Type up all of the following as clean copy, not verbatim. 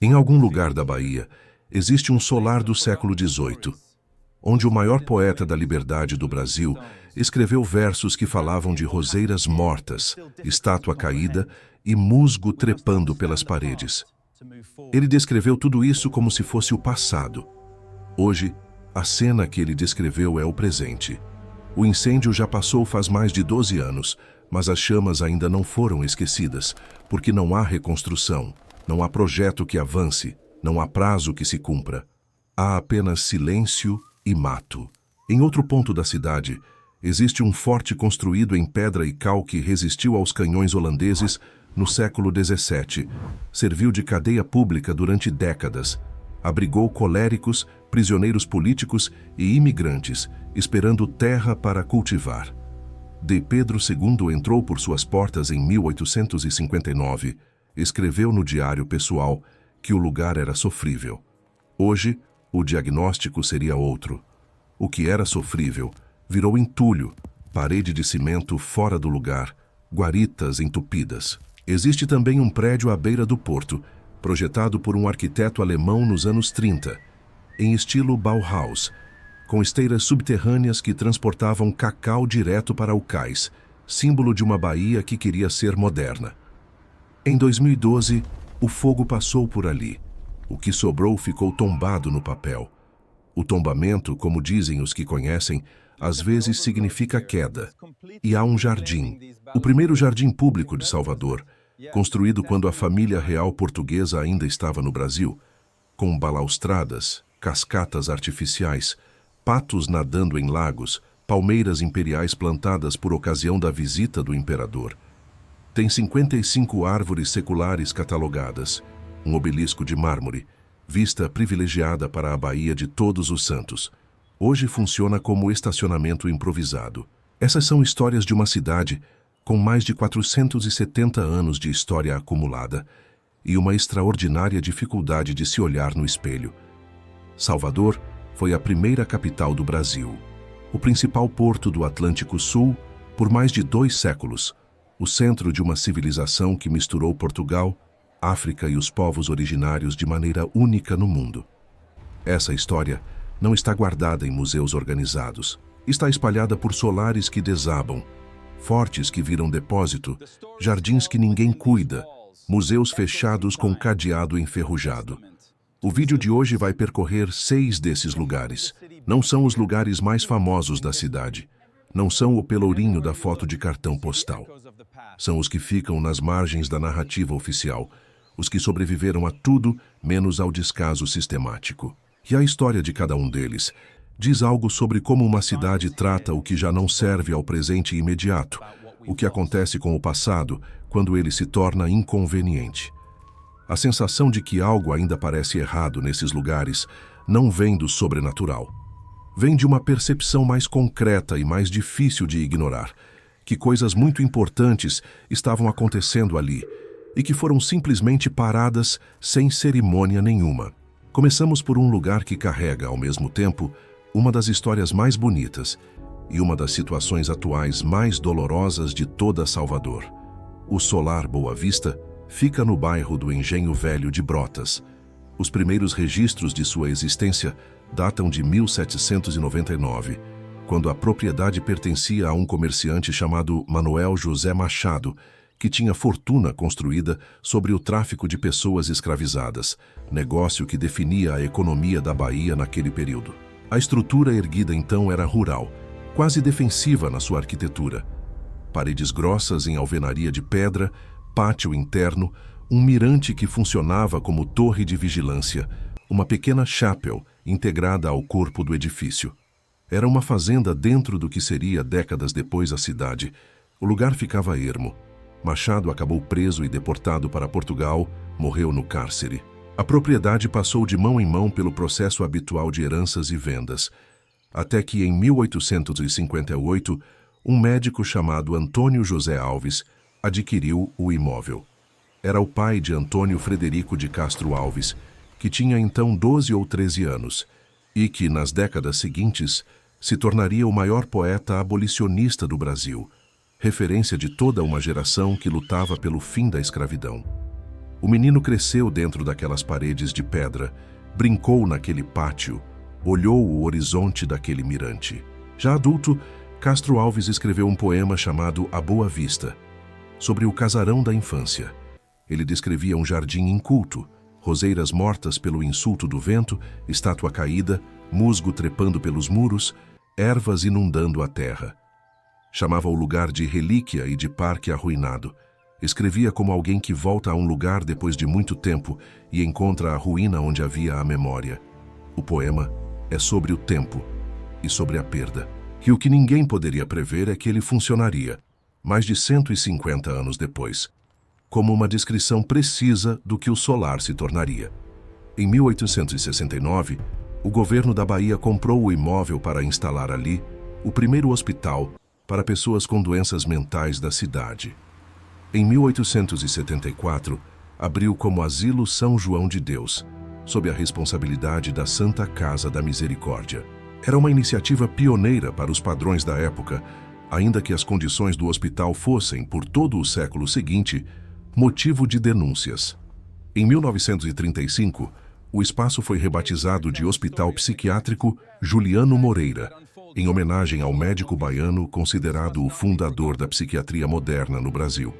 Em algum lugar da Bahia, existe um solar do século XVIII, onde o maior poeta da liberdade do Brasil escreveu versos que falavam de roseiras mortas, estátua caída e musgo trepando pelas paredes. Ele descreveu tudo isso como se fosse o passado. Hoje, a cena que ele descreveu é o presente. O incêndio já passou faz mais de 12 anos, mas as chamas ainda não foram esquecidas, porque não há reconstrução, não há projeto que avance, não há prazo que se cumpra. Há apenas silêncio e mato. Em outro ponto da cidade, existe um forte construído em pedra e cal que resistiu aos canhões holandeses no século XVII. Serviu de cadeia pública durante décadas. Abrigou coléricos, prisioneiros políticos e imigrantes, esperando terra para cultivar. D. Pedro II entrou por suas portas em 1859. Escreveu no diário pessoal que o lugar era sofrível. Hoje, o diagnóstico seria outro. O que era sofrível virou entulho, parede de cimento fora do lugar, guaritas entupidas. Existe também um prédio à beira do porto, projetado por um arquiteto alemão nos anos 30, em estilo Bauhaus, com esteiras subterrâneas que transportavam cacau direto para o cais, símbolo de uma Bahia que queria ser moderna. Em 2012, o fogo passou por ali. O que sobrou ficou tombado no papel. O tombamento, como dizem os que conhecem, às vezes significa queda. E há um jardim, o primeiro jardim público de Salvador, construído quando a família real portuguesa ainda estava no Brasil, com balaustradas, cascatas artificiais, patos nadando em lagos, palmeiras imperiais plantadas por ocasião da visita do imperador. Tem 55 árvores seculares catalogadas, um obelisco de mármore, vista privilegiada para a Baía de Todos os Santos. Hoje funciona como estacionamento improvisado. Essas são histórias de uma cidade com mais de 470 anos de história acumulada e uma extraordinária dificuldade de se olhar no espelho. Salvador foi a primeira capital do Brasil, o principal porto do Atlântico Sul por mais de 2 séculos, o centro de uma civilização que misturou Portugal, África e os povos originários de maneira única no mundo. Essa história não está guardada em museus organizados. Está espalhada por solares que desabam, fortes que viram depósito, jardins que ninguém cuida, museus fechados com cadeado enferrujado. O vídeo de hoje vai percorrer 6 desses lugares. Não são os lugares mais famosos da cidade. Não são o pelourinho da foto de cartão postal. São os que ficam nas margens da narrativa oficial, os que sobreviveram a tudo menos ao descaso sistemático. E a história de cada um deles diz algo sobre como uma cidade trata o que já não serve ao presente imediato, o que acontece com o passado quando ele se torna inconveniente. A sensação de que algo ainda parece errado nesses lugares não vem do sobrenatural. Vem de uma percepção mais concreta e mais difícil de ignorar, que coisas muito importantes estavam acontecendo ali e que foram simplesmente paradas sem cerimônia nenhuma. Começamos por um lugar que carrega, ao mesmo tempo, uma das histórias mais bonitas e uma das situações atuais mais dolorosas de toda Salvador. O Solar Boa Vista fica no bairro do Engenho Velho de Brotas. Os primeiros registros de sua existência datam de 1799, quando a propriedade pertencia a um comerciante chamado Manuel José Machado, que tinha fortuna construída sobre o tráfico de pessoas escravizadas, negócio que definia a economia da Bahia naquele período. A estrutura erguida então era rural, quase defensiva na sua arquitetura. Paredes grossas em alvenaria de pedra, pátio interno, um mirante que funcionava como torre de vigilância, uma pequena chapel integrada ao corpo do edifício. Era uma fazenda dentro do que seria décadas depois a cidade. O lugar ficava ermo. Machado acabou preso e deportado para Portugal, morreu no cárcere. A propriedade passou de mão em mão pelo processo habitual de heranças e vendas, até que em 1858, um médico chamado Antônio José Alves adquiriu o imóvel. Era o pai de Antônio Frederico de Castro Alves, que tinha então 12 ou 13 anos, e que, nas décadas seguintes, se tornaria o maior poeta abolicionista do Brasil, referência de toda uma geração que lutava pelo fim da escravidão. O menino cresceu dentro daquelas paredes de pedra, brincou naquele pátio, olhou o horizonte daquele mirante. Já adulto, Castro Alves escreveu um poema chamado A Boa Vista, sobre o casarão da infância. Ele descrevia um jardim inculto, roseiras mortas pelo insulto do vento, estátua caída, musgo trepando pelos muros, ervas inundando a terra. Chamava o lugar de relíquia e de parque arruinado. Escrevia como alguém que volta a um lugar depois de muito tempo e encontra a ruína onde havia a memória. O poema é sobre o tempo e sobre a perda. E o que ninguém poderia prever é que ele funcionaria, mais de 150 anos depois, como uma descrição precisa do que o solar se tornaria. Em 1869, o governo da Bahia comprou o imóvel para instalar ali o primeiro hospital para pessoas com doenças mentais da cidade. Em 1874, abriu como Asilo São João de Deus, sob a responsabilidade da Santa Casa da Misericórdia. Era uma iniciativa pioneira para os padrões da época, ainda que as condições do hospital fossem, por todo o século seguinte, motivo de denúncias. Em 1935, o espaço foi rebatizado de Hospital Psiquiátrico Juliano Moreira, em homenagem ao médico baiano considerado o fundador da psiquiatria moderna no Brasil.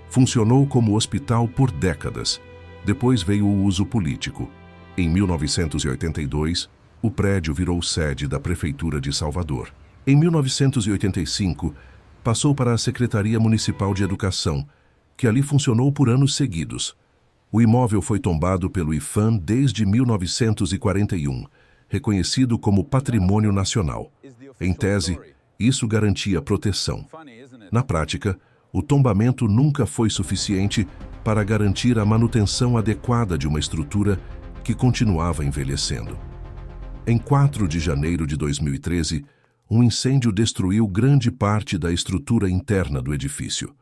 Funcionou como hospital por décadas. Depois veio o uso político. Em 1982, o prédio virou sede da Prefeitura de Salvador. Em 1985, passou para a Secretaria Municipal de Educação, que ali funcionou por anos seguidos. O imóvel foi tombado pelo IPHAN desde 1941, reconhecido como Patrimônio Nacional. Em tese, isso garantia proteção. Na prática, o tombamento nunca foi suficiente para garantir a manutenção adequada de uma estrutura que continuava envelhecendo. Em 4 de janeiro de 2013, um incêndio destruiu grande parte da estrutura interna do edifício.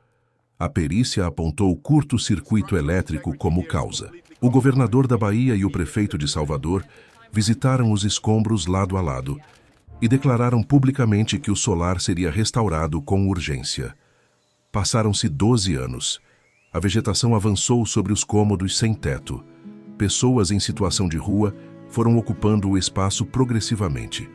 A perícia apontou curto-circuito elétrico como causa. O governador da Bahia e o prefeito de Salvador visitaram os escombros lado a lado e declararam publicamente que o solar seria restaurado com urgência. Passaram-se 12 anos. A vegetação avançou sobre os cômodos sem teto. Pessoas em situação de rua foram ocupando o espaço progressivamente.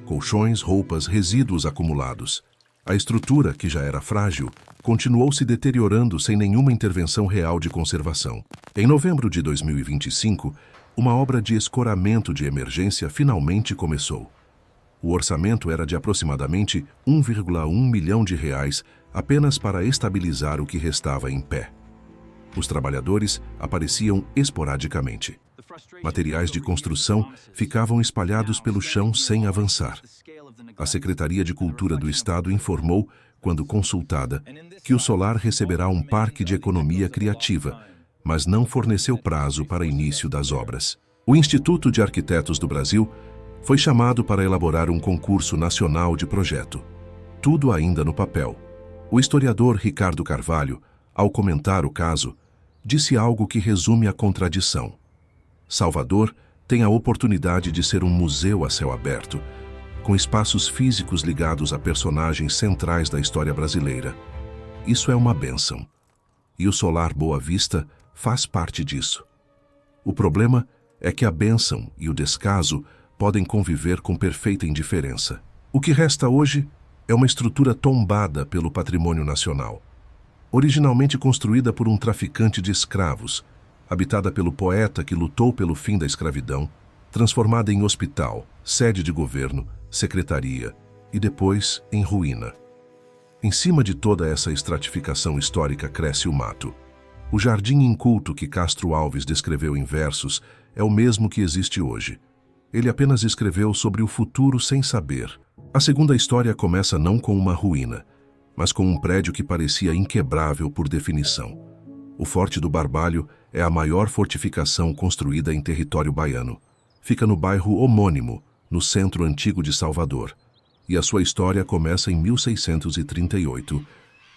Colchões, roupas, resíduos acumulados. A estrutura, que já era frágil, continuou se deteriorando sem nenhuma intervenção real de conservação. Em novembro de 2025, uma obra de escoramento de emergência finalmente começou. O orçamento era de aproximadamente R$ 1,1 milhão apenas para estabilizar o que restava em pé. Os trabalhadores apareciam esporadicamente. Materiais de construção ficavam espalhados pelo chão sem avançar. A Secretaria de Cultura do Estado informou, quando consultada, que o solar receberá um parque de economia criativa, mas não forneceu prazo para início das obras. O Instituto de Arquitetos do Brasil foi chamado para elaborar um concurso nacional de projeto. Tudo ainda no papel. O historiador Ricardo Carvalho, ao comentar o caso, disse algo que resume a contradição. Salvador tem a oportunidade de ser um museu a céu aberto, com espaços físicos ligados a personagens centrais da história brasileira. Isso é uma bênção. E o Solar Boa Vista faz parte disso. O problema é que a bênção e o descaso podem conviver com perfeita indiferença. O que resta hoje é uma estrutura tombada pelo patrimônio nacional. Originalmente construída por um traficante de escravos, habitada pelo poeta que lutou pelo fim da escravidão, transformada em hospital, sede de governo, secretaria e depois em ruína. Em cima de toda essa estratificação histórica cresce o mato. O jardim inculto que Castro Alves descreveu em versos é o mesmo que existe hoje. Ele apenas escreveu sobre o futuro sem saber. A segunda história começa não com uma ruína, mas com um prédio que parecia inquebrável por definição. O Forte do Barbalho é a maior fortificação construída em território baiano. Fica no bairro homônimo, no centro antigo de Salvador. E a sua história começa em 1638,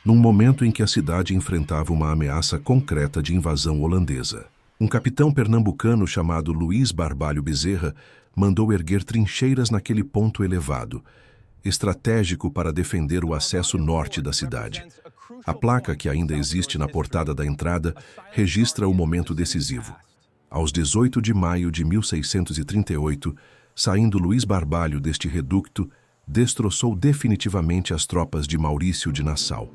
num momento em que a cidade enfrentava uma ameaça concreta de invasão holandesa. Um capitão pernambucano chamado Luiz Barbalho Bezerra mandou erguer trincheiras naquele ponto elevado, estratégico para defender o acesso norte da cidade. A placa, que ainda existe na portada da entrada, registra o momento decisivo. Aos 18 de maio de 1638, saindo Luís Barbalho deste reducto, destroçou definitivamente as tropas de Maurício de Nassau.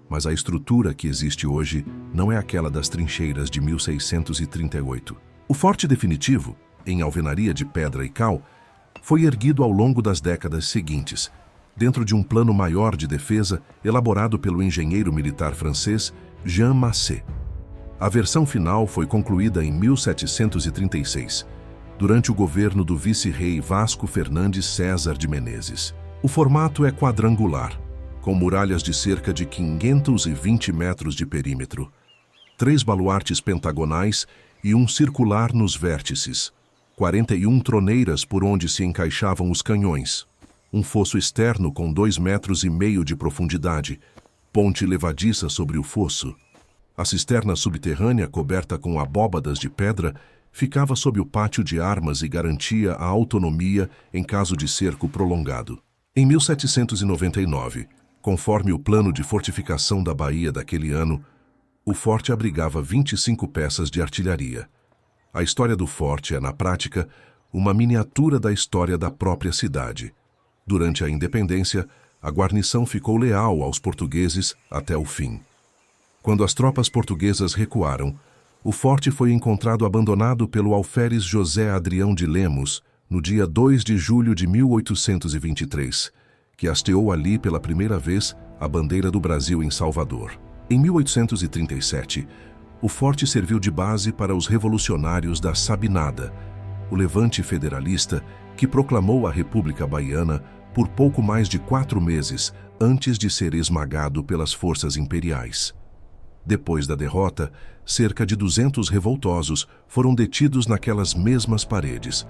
Mas a estrutura que existe hoje não é aquela das trincheiras de 1638. O forte definitivo, em alvenaria de pedra e cal, foi erguido ao longo das décadas seguintes, dentro de um plano maior de defesa elaborado pelo engenheiro militar francês Jean Massé. A versão final foi concluída em 1736, durante o governo do vice-rei Vasco Fernandes César de Menezes. O formato é quadrangular, com muralhas de cerca de 520 metros de perímetro, 3 baluartes pentagonais e um circular nos vértices, 41 troneiras por onde se encaixavam os canhões, um fosso externo com 2,5 metros de profundidade, ponte levadiça sobre o fosso. A cisterna subterrânea, coberta com abóbadas de pedra, ficava sob o pátio de armas e garantia a autonomia em caso de cerco prolongado. Em 1799, conforme o plano de fortificação da Bahia daquele ano, o forte abrigava 25 peças de artilharia. A história do forte é, na prática, uma miniatura da história da própria cidade. Durante a independência, a guarnição ficou leal aos portugueses até o fim. Quando as tropas portuguesas recuaram, o forte foi encontrado abandonado pelo alferes José Adrião de Lemos no dia 2 de julho de 1823, que hasteou ali pela primeira vez a bandeira do Brasil em Salvador. Em 1837, o forte serviu de base para os revolucionários da Sabinada, o levante federalista que proclamou a República Baiana por pouco mais de 4 meses antes de ser esmagado pelas forças imperiais. Depois da derrota, cerca de 200 revoltosos foram detidos naquelas mesmas paredes.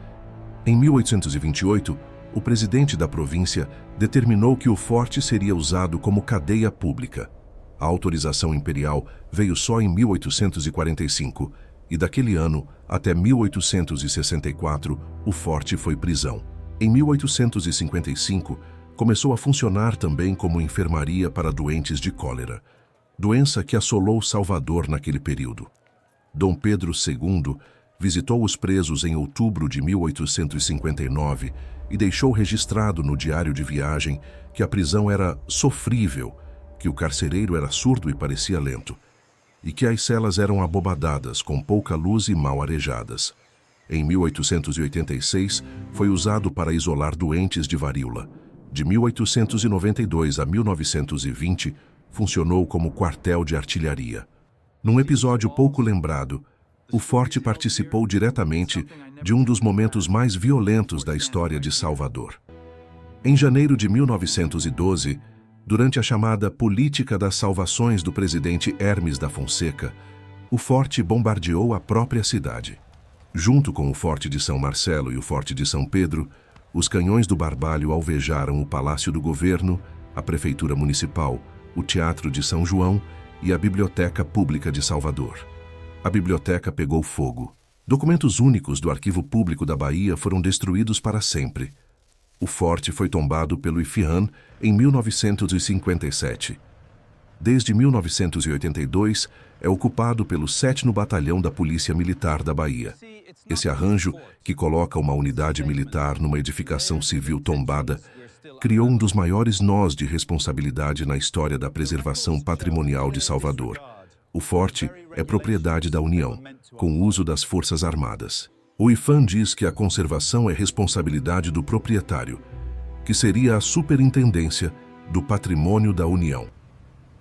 Em 1828, o presidente da província determinou que o forte seria usado como cadeia pública. A autorização imperial veio só em 1845 e daquele ano até 1864 o forte foi prisão. Em 1855, começou a funcionar também como enfermaria para doentes de cólera, doença que assolou Salvador naquele período. Dom Pedro II visitou os presos em outubro de 1859 e deixou registrado no diário de viagem que a prisão era sofrível, que o carcereiro era surdo e parecia lento, e que as celas eram abobadadas, com pouca luz e mal arejadas. Em 1886, foi usado para isolar doentes de varíola. De 1892 a 1920, funcionou como quartel de artilharia. Num episódio pouco lembrado, o forte participou diretamente de um dos momentos mais violentos da história de Salvador. Em janeiro de 1912, durante a chamada Política das Salvações do presidente Hermes da Fonseca, o forte bombardeou a própria cidade. Junto com o Forte de São Marcelo e o Forte de São Pedro, os canhões do Barbalho alvejaram o Palácio do Governo, a Prefeitura Municipal, o Teatro de São João e a Biblioteca Pública de Salvador. A biblioteca pegou fogo. Documentos únicos do Arquivo Público da Bahia foram destruídos para sempre. O forte foi tombado pelo IFIAN em 1957. Desde 1982, é ocupado pelo 7º Batalhão da Polícia Militar da Bahia. Esse arranjo, que coloca uma unidade militar numa edificação civil tombada, criou um dos maiores nós de responsabilidade na história da preservação patrimonial de Salvador. O forte é propriedade da União, com uso das Forças Armadas. O IFAM diz que a conservação é responsabilidade do proprietário, que seria a Superintendência do Patrimônio da União.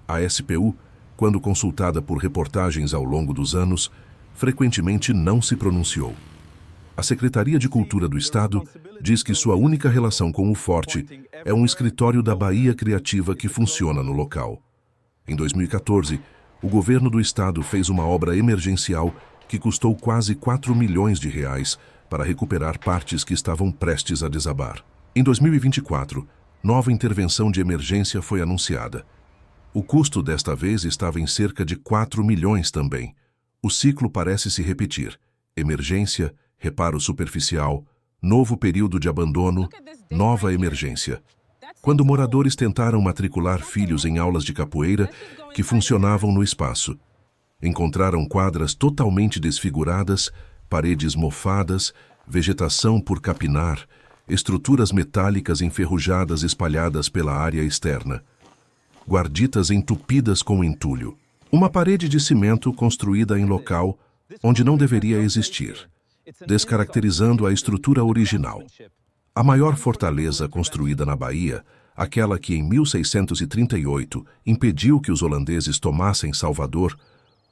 A SPU, quando consultada por reportagens ao longo dos anos, frequentemente não se pronunciou. A Secretaria de Cultura do Estado diz que sua única relação com o forte é um escritório da Bahia Criativa que funciona no local. Em 2014, o governo do estado fez uma obra emergencial que custou quase 4 milhões de reais para recuperar partes que estavam prestes a desabar. Em 2024, nova intervenção de emergência foi anunciada. O custo desta vez estava em cerca de 4 milhões também. O ciclo parece se repetir. Emergência, reparo superficial, novo período de abandono, nova emergência. quando moradores tentaram matricular filhos em aulas de capoeira que funcionavam no espaço. Encontraram quadras totalmente desfiguradas, paredes mofadas, vegetação por capinar, estruturas metálicas enferrujadas espalhadas pela área externa, guarditas entupidas com entulho, uma parede de cimento construída em local onde não deveria existir, descaracterizando a estrutura original. A maior fortaleza construída na Bahia, aquela que em 1638 impediu que os holandeses tomassem Salvador,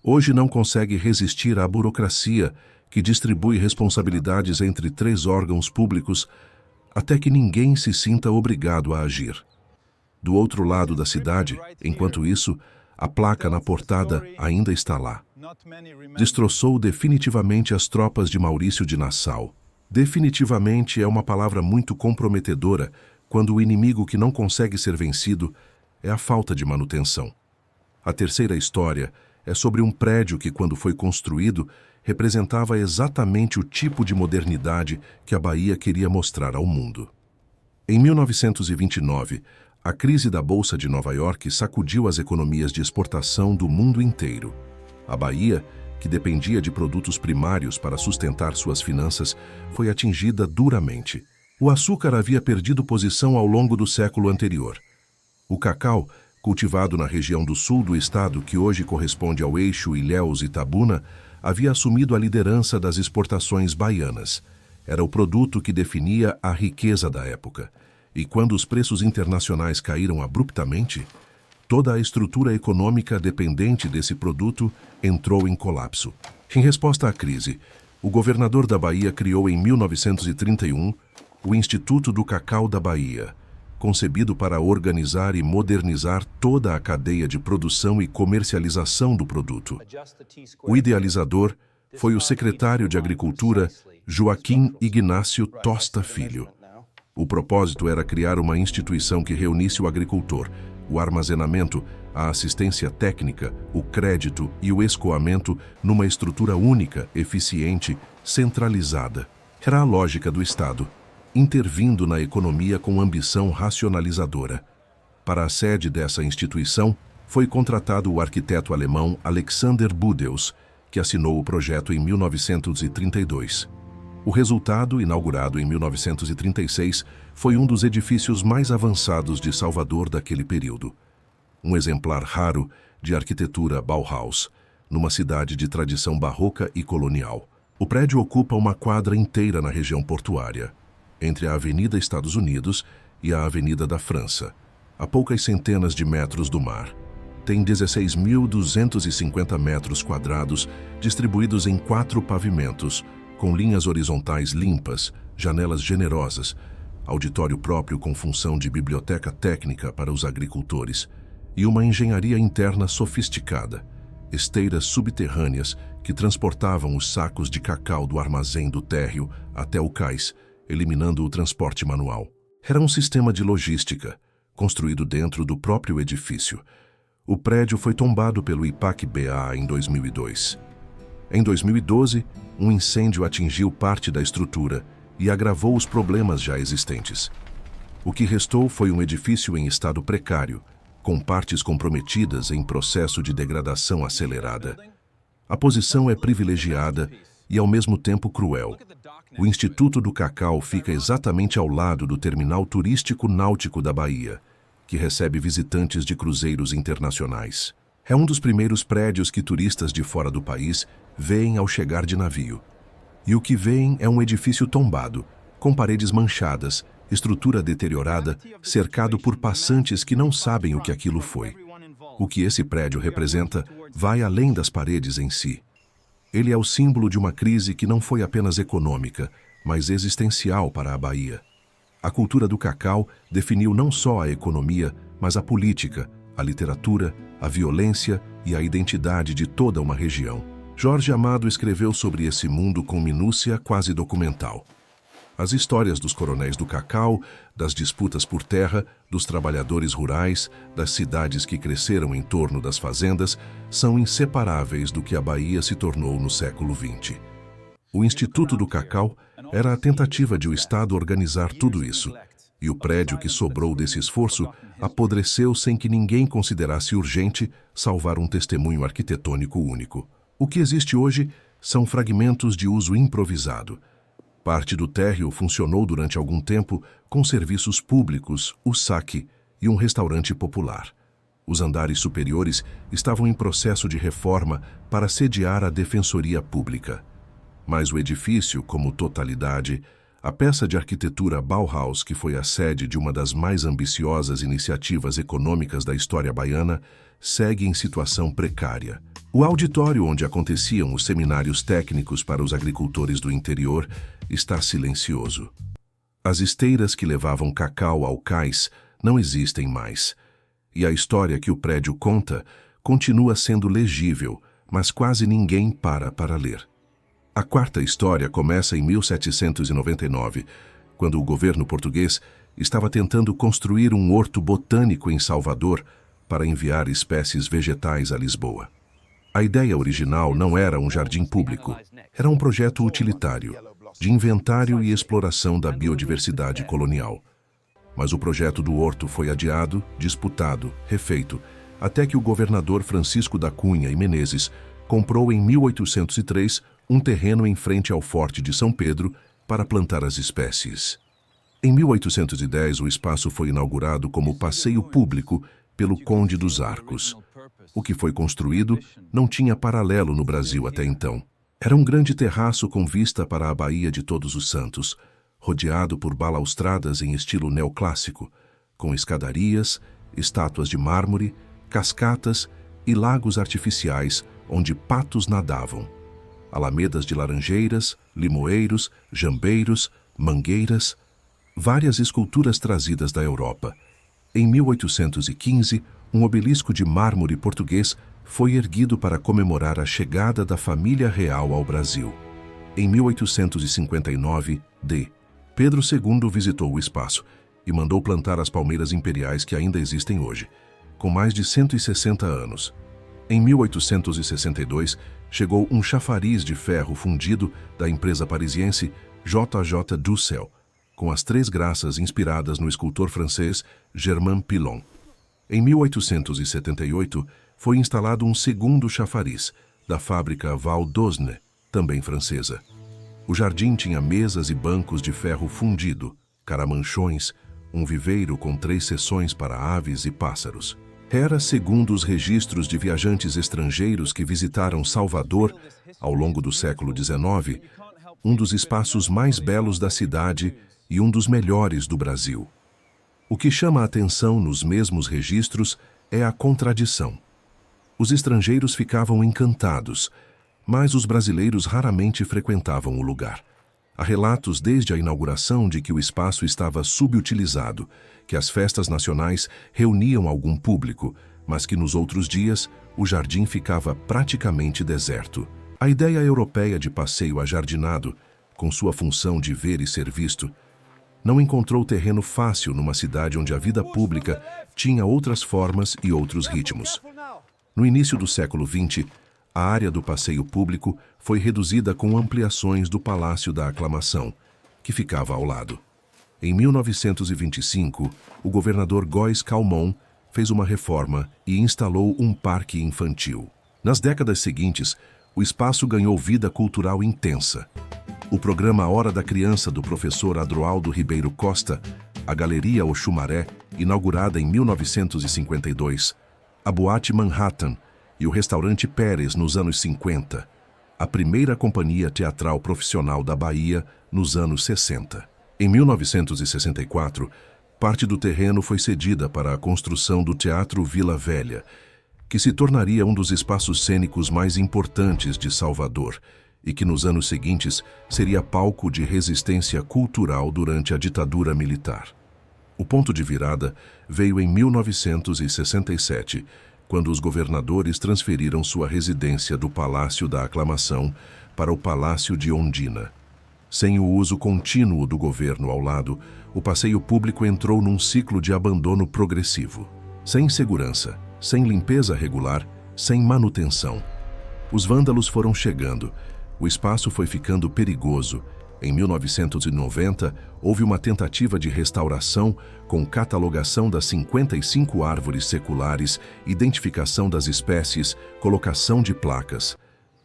hoje não consegue resistir à burocracia que distribui responsabilidades entre 3 órgãos públicos até que ninguém se sinta obrigado a agir. Do outro lado da cidade, enquanto isso, a placa na portada ainda está lá. Destroçou definitivamente as tropas de Maurício de Nassau. Definitivamente é uma palavra muito comprometedora quando o inimigo que não consegue ser vencido é a falta de manutenção. A terceira história é sobre um prédio que, quando foi construído, representava exatamente o tipo de modernidade que a Bahia queria mostrar ao mundo. Em 1929, a crise da Bolsa de Nova York sacudiu as economias de exportação do mundo inteiro. A Bahia, que dependia de produtos primários para sustentar suas finanças, foi atingida duramente. O açúcar havia perdido posição ao longo do século anterior. O cacau, cultivado na região do sul do estado, que hoje corresponde ao eixo Ilhéus-Itabuna, havia assumido a liderança das exportações baianas. Era o produto que definia a riqueza da época. E quando os preços internacionais caíram abruptamente, toda a estrutura econômica dependente desse produto entrou em colapso. Em resposta à crise, o governador da Bahia criou em 1931 o Instituto do Cacau da Bahia, concebido para organizar e modernizar toda a cadeia de produção e comercialização do produto. O idealizador foi o secretário de Agricultura, Joaquim Ignácio Tosta Filho. O propósito era criar uma instituição que reunisse o agricultor, o armazenamento, a assistência técnica, o crédito e o escoamento numa estrutura única, eficiente, centralizada. Era a lógica do Estado, intervindo na economia com ambição racionalizadora. Para a sede dessa instituição, foi contratado o arquiteto alemão Alexander Budeus, que assinou o projeto em 1932. O resultado, inaugurado em 1936, foi um dos edifícios mais avançados de Salvador daquele período. Um exemplar raro de arquitetura Bauhaus, numa cidade de tradição barroca e colonial. O prédio ocupa uma quadra inteira na região portuária, entre a Avenida Estados Unidos e a Avenida da França, a poucas centenas de metros do mar. Tem 16.250 metros quadrados, distribuídos em 4 pavimentos, com linhas horizontais limpas, janelas generosas, auditório próprio com função de biblioteca técnica para os agricultores e uma engenharia interna sofisticada, esteiras subterrâneas que transportavam os sacos de cacau do armazém do térreo até o cais, eliminando o transporte manual. Era um sistema de logística, construído dentro do próprio edifício. O prédio foi tombado pelo IPAC-BA em 2002. Em 2012, um incêndio atingiu parte da estrutura e agravou os problemas já existentes. O que restou foi um edifício em estado precário, com partes comprometidas em processo de degradação acelerada. A posição é privilegiada e, ao mesmo tempo, cruel. O Instituto do Cacau fica exatamente ao lado do terminal turístico náutico da Bahia, que recebe visitantes de cruzeiros internacionais. É um dos primeiros prédios que turistas de fora do país veem ao chegar de navio. E o que veem é um edifício tombado, com paredes manchadas, estrutura deteriorada, cercado por passantes que não sabem o que aquilo foi. O que esse prédio representa vai além das paredes em si. Ele é o símbolo de uma crise que não foi apenas econômica, mas existencial para a Bahia. A cultura do cacau definiu não só a economia, mas a política, a literatura, a violência e a identidade de toda uma região. Jorge Amado escreveu sobre esse mundo com minúcia quase documental. As histórias dos coronéis do cacau, das disputas por terra, dos trabalhadores rurais, das cidades que cresceram em torno das fazendas, são inseparáveis do que a Bahia se tornou no século XX. O Instituto do Cacau era a tentativa de o Estado organizar tudo isso, E o prédio que sobrou desse esforço apodreceu sem que ninguém considerasse urgente salvar um testemunho arquitetônico único. O que existe hoje são fragmentos de uso improvisado. Parte do térreo funcionou durante algum tempo com serviços públicos, o saque e um restaurante popular. Os andares superiores estavam em processo de reforma para sediar a Defensoria Pública. Mas o edifício, como totalidade, a peça de arquitetura Bauhaus, que foi a sede de uma das mais ambiciosas iniciativas econômicas da história baiana, segue em situação precária. O auditório onde aconteciam os seminários técnicos para os agricultores do interior está silencioso. As esteiras que levavam cacau ao cais não existem mais. E a história que o prédio conta continua sendo legível, mas quase ninguém para ler. A quarta história começa em 1799, quando o governo português estava tentando construir um horto botânico em Salvador para enviar espécies vegetais a Lisboa. A ideia original não era um jardim público, era um projeto utilitário, de inventário e exploração da biodiversidade colonial. Mas o projeto do horto foi adiado, disputado, refeito, até que o governador Francisco da Cunha e Menezes comprou em 1803 um terreno em frente ao Forte de São Pedro para plantar as espécies. Em 1810, o espaço foi inaugurado como passeio público pelo Conde dos Arcos. O que foi construído não tinha paralelo no Brasil até então. Era um grande terraço com vista para a Baía de Todos os Santos, rodeado por balaustradas em estilo neoclássico, com escadarias, estátuas de mármore, cascatas e lagos artificiais onde patos nadavam. Alamedas de laranjeiras, limoeiros, jambeiros, mangueiras, várias esculturas trazidas da Europa. Em 1815, um obelisco de mármore português foi erguido para comemorar a chegada da família real ao Brasil. Em 1859, Pedro II visitou o espaço e mandou plantar as palmeiras imperiais que ainda existem hoje, com mais de 160 anos. Em 1862, chegou um chafariz de ferro fundido da empresa parisiense J.J. Dussel, com as três graças inspiradas no escultor francês Germain Pilon. Em 1878, foi instalado um segundo chafariz, da fábrica Val d'Osne, também francesa. O jardim tinha mesas e bancos de ferro fundido, caramanchões, um viveiro com 3 seções para aves e pássaros. Era, segundo os registros de viajantes estrangeiros que visitaram Salvador ao longo do século XIX, um dos espaços mais belos da cidade e um dos melhores do Brasil. O que chama a atenção nos mesmos registros é a contradição. Os estrangeiros ficavam encantados, mas os brasileiros raramente frequentavam o lugar. Há relatos desde a inauguração de que o espaço estava subutilizado, que as festas nacionais reuniam algum público, mas que nos outros dias o jardim ficava praticamente deserto. A ideia europeia de passeio ajardinado, com sua função de ver e ser visto, não encontrou terreno fácil numa cidade onde a vida pública tinha outras formas e outros ritmos. No início do século XX, a área do passeio público foi reduzida com ampliações do Palácio da Aclamação, que ficava ao lado. Em 1925, o governador Góes Calmon fez uma reforma e instalou um parque infantil. Nas décadas seguintes, o espaço ganhou vida cultural intensa. O programa Hora da Criança do professor Adroaldo Ribeiro Costa, a Galeria Oxumaré, inaugurada em 1952, a Boate Manhattan e o Restaurante Pérez nos anos 50, a primeira companhia teatral profissional da Bahia nos anos 60. Em 1964, parte do terreno foi cedida para a construção do Teatro Vila Velha, que se tornaria um dos espaços cênicos mais importantes de Salvador e que nos anos seguintes seria palco de resistência cultural durante a ditadura militar. O ponto de virada veio em 1967, quando os governadores transferiram sua residência do Palácio da Aclamação para o Palácio de Ondina. Sem o uso contínuo do governo ao lado, o passeio público entrou num ciclo de abandono progressivo. Sem segurança, sem limpeza regular, sem manutenção. Os vândalos foram chegando, o espaço foi ficando perigoso Em 1990, houve uma tentativa de restauração com catalogação das 55 árvores seculares, identificação das espécies, colocação de placas.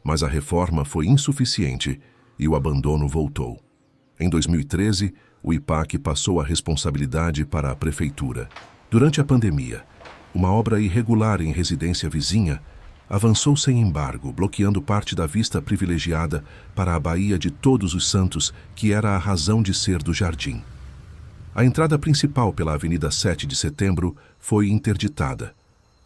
Mas a reforma foi insuficiente e o abandono voltou. Em 2013, o IPAC passou a responsabilidade para a prefeitura. Durante a pandemia, uma obra irregular em residência vizinha avançou sem embargo, bloqueando parte da vista privilegiada para a Baía de Todos os Santos, que era a razão de ser do jardim. A entrada principal pela Avenida 7 de Setembro foi interditada.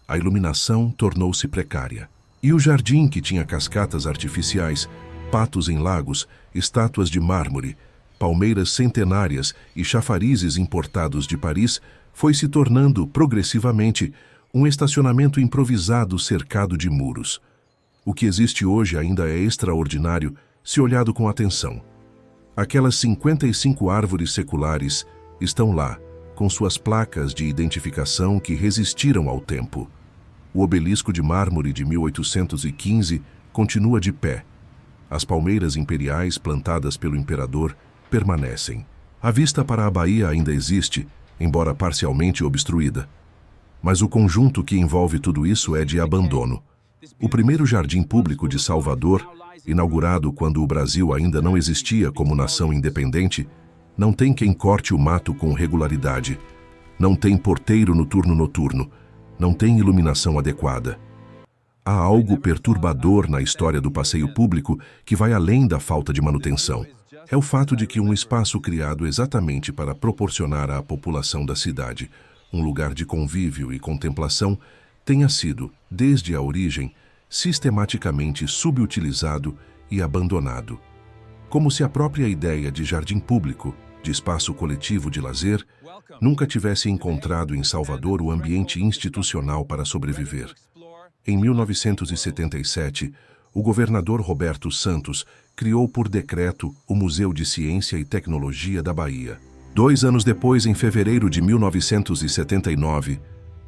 A iluminação tornou-se precária. E o jardim, que tinha cascatas artificiais, patos em lagos, estátuas de mármore, palmeiras centenárias e chafarizes importados de Paris, foi se tornando, progressivamente, um estacionamento improvisado cercado de muros. O que existe hoje ainda é extraordinário se olhado com atenção. Aquelas 55 árvores seculares estão lá, com suas placas de identificação que resistiram ao tempo. O obelisco de mármore de 1815 continua de pé. As palmeiras imperiais plantadas pelo imperador permanecem. A vista para a Baía ainda existe, embora parcialmente obstruída. Mas o conjunto que envolve tudo isso é de abandono. O primeiro jardim público de Salvador, inaugurado quando o Brasil ainda não existia como nação independente, não tem quem corte o mato com regularidade, não tem porteiro no turno noturno, não tem iluminação adequada. Há algo perturbador na história do passeio público que vai além da falta de manutenção. É o fato de que um espaço criado exatamente para proporcionar à população da cidade um lugar de convívio e contemplação tenha sido, desde a origem, sistematicamente subutilizado e abandonado. Como se a própria ideia de jardim público, de espaço coletivo de lazer, nunca tivesse encontrado em Salvador o ambiente institucional para sobreviver. Em 1977, o governador Roberto Santos criou por decreto o Museu de Ciência e Tecnologia da Bahia. 2 anos depois, em fevereiro de 1979,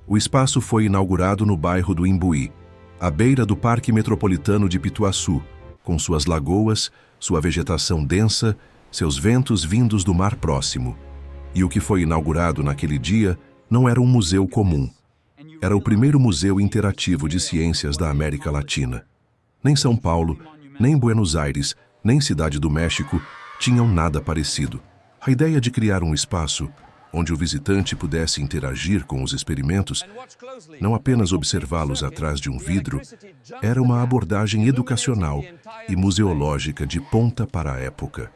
o espaço foi inaugurado no bairro do Imbuí, à beira do Parque Metropolitano de Pituaçu, com suas lagoas, sua vegetação densa, seus ventos vindos do mar próximo. E o que foi inaugurado naquele dia não era um museu comum. Era o primeiro museu interativo de ciências da América Latina. Nem São Paulo, nem Buenos Aires, nem Cidade do México tinham nada parecido. A ideia de criar um espaço onde o visitante pudesse interagir com os experimentos, não apenas observá-los atrás de um vidro, era uma abordagem educacional e museológica de ponta para a época.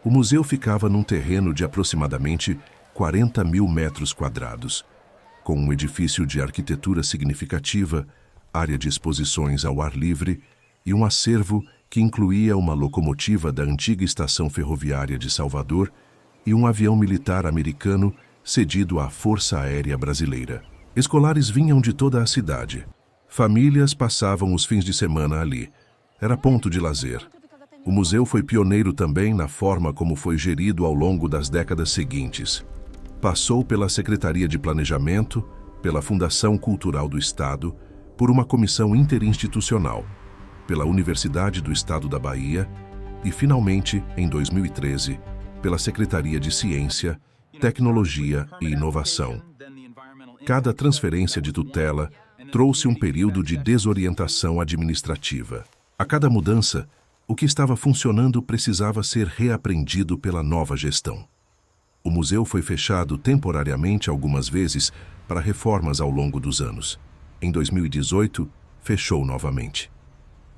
O museu ficava num terreno de aproximadamente 40 mil metros quadrados, com um edifício de arquitetura significativa, área de exposições ao ar livre e um acervo que incluía uma locomotiva da antiga estação ferroviária de Salvador e um avião militar americano cedido à Força Aérea Brasileira. Escolares vinham de toda a cidade. Famílias passavam os fins de semana ali. Era ponto de lazer. O museu foi pioneiro também na forma como foi gerido ao longo das décadas seguintes. Passou pela Secretaria de Planejamento, pela Fundação Cultural do Estado, por uma comissão interinstitucional, pela Universidade do Estado da Bahia e, finalmente, em 2013, pela Secretaria de Ciência, Tecnologia e Inovação. Cada transferência de tutela trouxe um período de desorientação administrativa. A cada mudança, o que estava funcionando precisava ser reaprendido pela nova gestão. O museu foi fechado temporariamente algumas vezes para reformas ao longo dos anos. Em 2018, fechou novamente.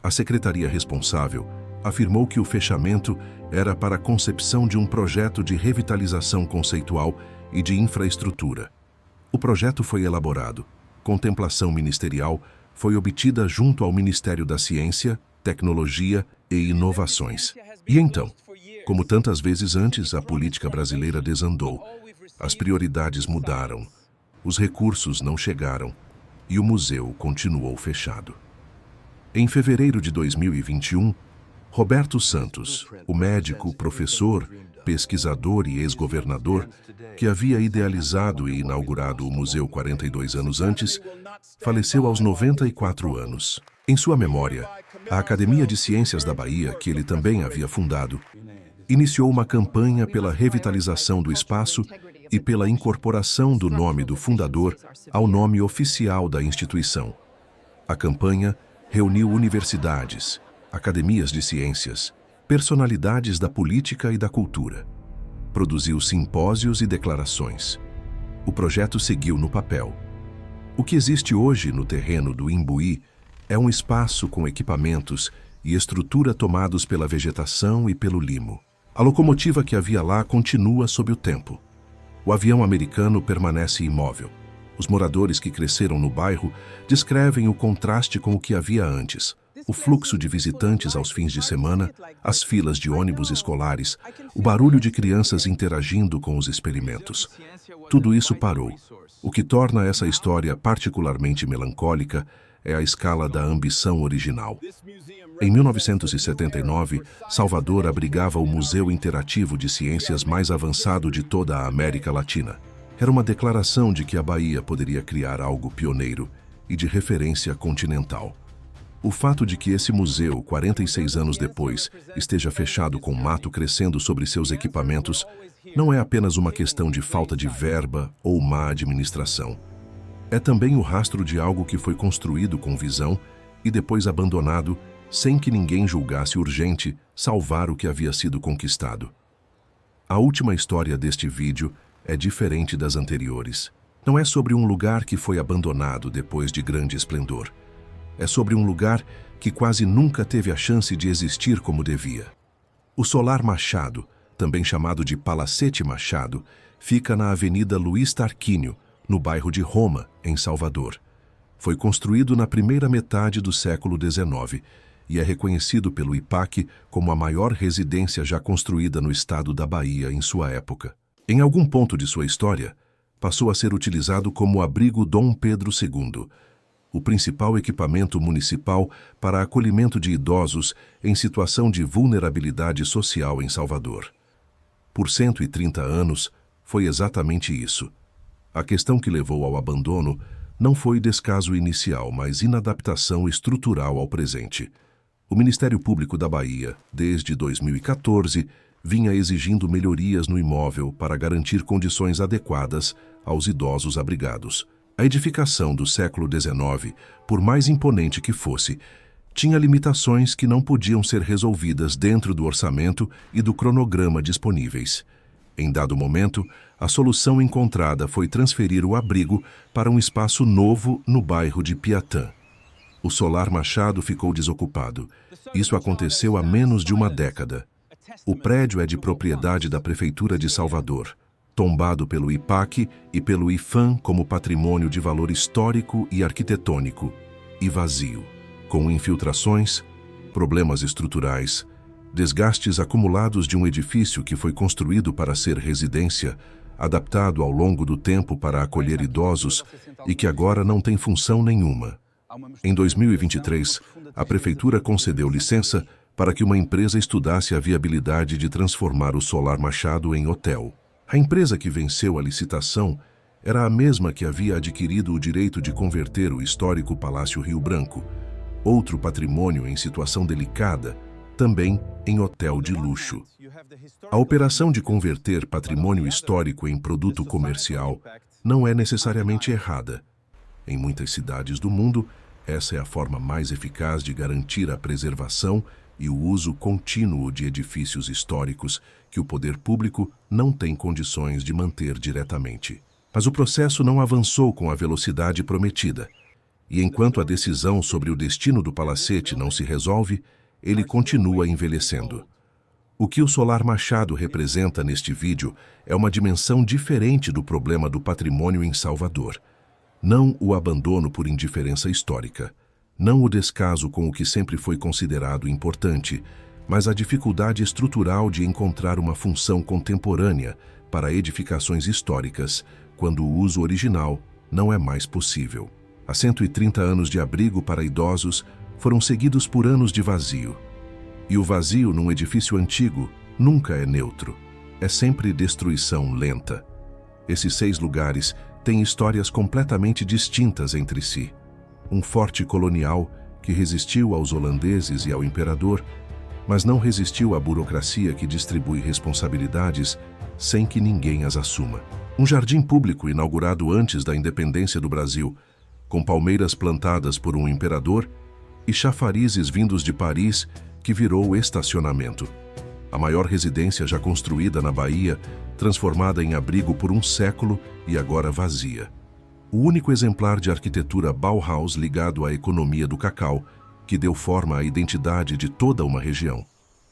A secretaria responsável afirmou que o fechamento era para a concepção de um projeto de revitalização conceitual e de infraestrutura. O projeto foi elaborado. Contemplação ministerial foi obtida junto ao Ministério da Ciência, Tecnologia e Inovações. E então, como tantas vezes antes, a política brasileira desandou. As prioridades mudaram, os recursos não chegaram e o museu continuou fechado. Em fevereiro de 2021, Roberto Santos, o médico, professor, pesquisador e ex-governador, que havia idealizado e inaugurado o museu 42 anos antes, faleceu aos 94 anos. Em sua memória, a Academia de Ciências da Bahia, que ele também havia fundado, iniciou uma campanha pela revitalização do espaço e pela incorporação do nome do fundador ao nome oficial da instituição. A campanha reuniu universidades, academias de ciências, personalidades da política e da cultura. Produziu simpósios e declarações. O projeto seguiu no papel. O que existe hoje no terreno do Imbuí é um espaço com equipamentos e estrutura tomados pela vegetação e pelo limo. A locomotiva que havia lá continua sob o tempo. O avião americano permanece imóvel. Os moradores que cresceram no bairro descrevem o contraste com o que havia antes. O fluxo de visitantes aos fins de semana, as filas de ônibus escolares, o barulho de crianças interagindo com os experimentos. Tudo isso parou. O que torna essa história particularmente melancólica é a escala da ambição original. Em 1979, Salvador abrigava o Museu Interativo de Ciências mais avançado de toda a América Latina. Era uma declaração de que a Bahia poderia criar algo pioneiro e de referência continental. O fato de que esse museu, 46 anos depois, esteja fechado com mato crescendo sobre seus equipamentos, não é apenas uma questão de falta de verba ou má administração. É também o rastro de algo que foi construído com visão e depois abandonado, sem que ninguém julgasse urgente salvar o que havia sido conquistado. A última história deste vídeo é diferente das anteriores. Não é sobre um lugar que foi abandonado depois de grande esplendor. É sobre um lugar que quase nunca teve a chance de existir como devia. O Solar Machado, também chamado de Palacete Machado, fica na Avenida Luiz Tarquínio, no bairro de Roma, em Salvador. Foi construído na primeira metade do século XIX e é reconhecido pelo IPAC como a maior residência já construída no estado da Bahia em sua época. Em algum ponto de sua história, passou a ser utilizado como abrigo Dom Pedro II, o principal equipamento municipal para acolhimento de idosos em situação de vulnerabilidade social em Salvador. Por 130 anos, foi exatamente isso. A questão que levou ao abandono não foi descaso inicial, mas inadaptação estrutural ao presente. O Ministério Público da Bahia, desde 2014, vinha exigindo melhorias no imóvel para garantir condições adequadas aos idosos abrigados. A edificação do século XIX, por mais imponente que fosse, tinha limitações que não podiam ser resolvidas dentro do orçamento e do cronograma disponíveis. Em dado momento, a solução encontrada foi transferir o abrigo para um espaço novo no bairro de Piatã. O Solar Machado ficou desocupado. Isso aconteceu há menos de uma década. O prédio é de propriedade da Prefeitura de Salvador, tombado pelo IPAC e pelo IFAM como patrimônio de valor histórico e arquitetônico, e vazio, com infiltrações, problemas estruturais, desgastes acumulados de um edifício que foi construído para ser residência, adaptado ao longo do tempo para acolher idosos e que agora não tem função nenhuma. Em 2023, a Prefeitura concedeu licença para que uma empresa estudasse a viabilidade de transformar o Solar Machado em hotel. A empresa que venceu a licitação era a mesma que havia adquirido o direito de converter o histórico Palácio Rio Branco, outro patrimônio em situação delicada, também em hotel de luxo. A operação de converter patrimônio histórico em produto comercial não é necessariamente errada. Em muitas cidades do mundo, essa é a forma mais eficaz de garantir a preservação e o uso contínuo de edifícios históricos que o poder público não tem condições de manter diretamente. Mas o processo não avançou com a velocidade prometida, e enquanto a decisão sobre o destino do palacete não se resolve, ele continua envelhecendo. O que o Solar Machado representa neste vídeo é uma dimensão diferente do problema do patrimônio em Salvador. Não o abandono por indiferença histórica, não o descaso com o que sempre foi considerado importante, mas a dificuldade estrutural de encontrar uma função contemporânea para edificações históricas, quando o uso original não é mais possível. Há 130 anos de abrigo para idosos foram seguidos por anos de vazio. E o vazio num edifício antigo nunca é neutro. É sempre destruição lenta. Esses 6 lugares têm histórias completamente distintas entre si. Um forte colonial que resistiu aos holandeses e ao imperador, mas não resistiu à burocracia que distribui responsabilidades sem que ninguém as assuma. Um jardim público inaugurado antes da independência do Brasil, com palmeiras plantadas por um imperador e chafarizes vindos de Paris que virou estacionamento. A maior residência já construída na Bahia, transformada em abrigo por um século e agora vazia. O único exemplar de arquitetura Bauhaus ligado à economia do cacau, que deu forma à identidade de toda uma região.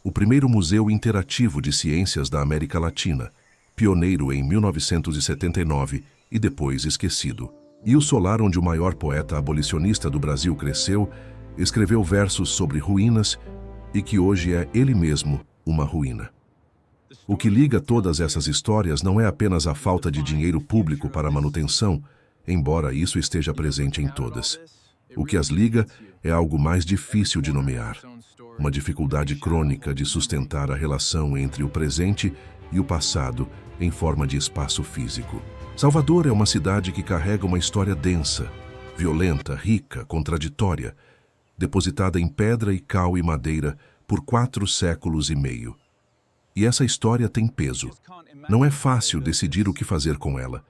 O primeiro museu interativo de ciências da América Latina, pioneiro em 1979 e depois esquecido. E o solar onde o maior poeta abolicionista do Brasil cresceu, escreveu versos sobre ruínas e que hoje é ele mesmo uma ruína. O que liga todas essas histórias não é apenas a falta de dinheiro público para a manutenção, embora isso esteja presente em todas. O que as liga é algo mais difícil de nomear. Uma dificuldade crônica de sustentar a relação entre o presente e o passado em forma de espaço físico. Salvador é uma cidade que carrega uma história densa, violenta, rica, contraditória, depositada em pedra e cal e madeira por 4 séculos e meio. E essa história tem peso. Não é fácil decidir o que fazer com ela.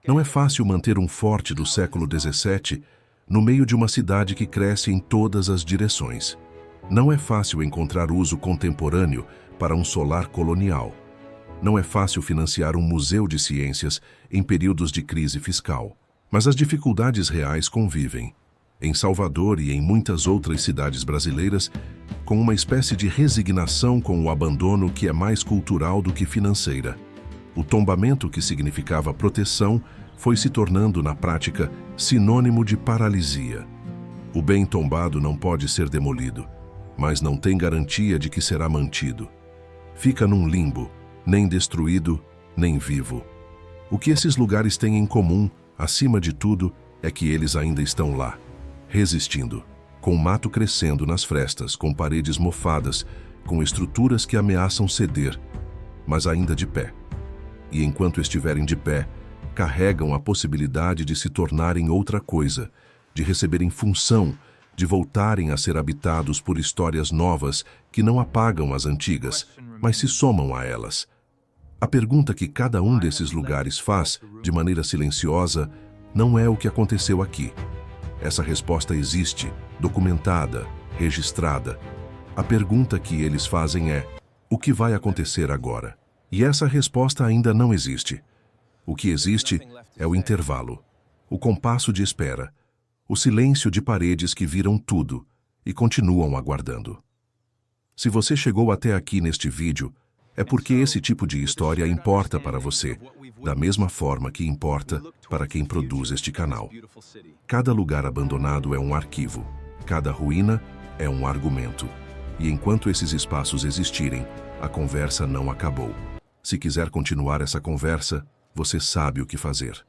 Não é fácil manter um forte do século XVII no meio de uma cidade que cresce em todas as direções. Não é fácil encontrar uso contemporâneo para um solar colonial. Não é fácil financiar um museu de ciências em períodos de crise fiscal. Mas as dificuldades reais convivem, em Salvador e em muitas outras cidades brasileiras, com uma espécie de resignação com o abandono que é mais cultural do que financeira. O tombamento que significava proteção foi se tornando, na prática, sinônimo de paralisia. O bem tombado não pode ser demolido, mas não tem garantia de que será mantido. Fica num limbo, nem destruído, nem vivo. O que esses lugares têm em comum, acima de tudo, é que eles ainda estão lá, resistindo, com mato crescendo nas frestas, com paredes mofadas, com estruturas que ameaçam ceder, mas ainda de pé. E enquanto estiverem de pé, carregam a possibilidade de se tornarem outra coisa, de receberem função, de voltarem a ser habitados por histórias novas que não apagam as antigas, mas se somam a elas. A pergunta que cada um desses lugares faz, de maneira silenciosa, não é o que aconteceu aqui. Essa resposta existe, documentada, registrada. A pergunta que eles fazem é: o que vai acontecer agora? E essa resposta ainda não existe. O que existe é o intervalo, o compasso de espera, o silêncio de paredes que viram tudo e continuam aguardando. Se você chegou até aqui neste vídeo, é porque esse tipo de história importa para você, da mesma forma que importa para quem produz este canal. Cada lugar abandonado é um arquivo, cada ruína é um argumento. E enquanto esses espaços existirem, a conversa não acabou. Se quiser continuar essa conversa, você sabe o que fazer.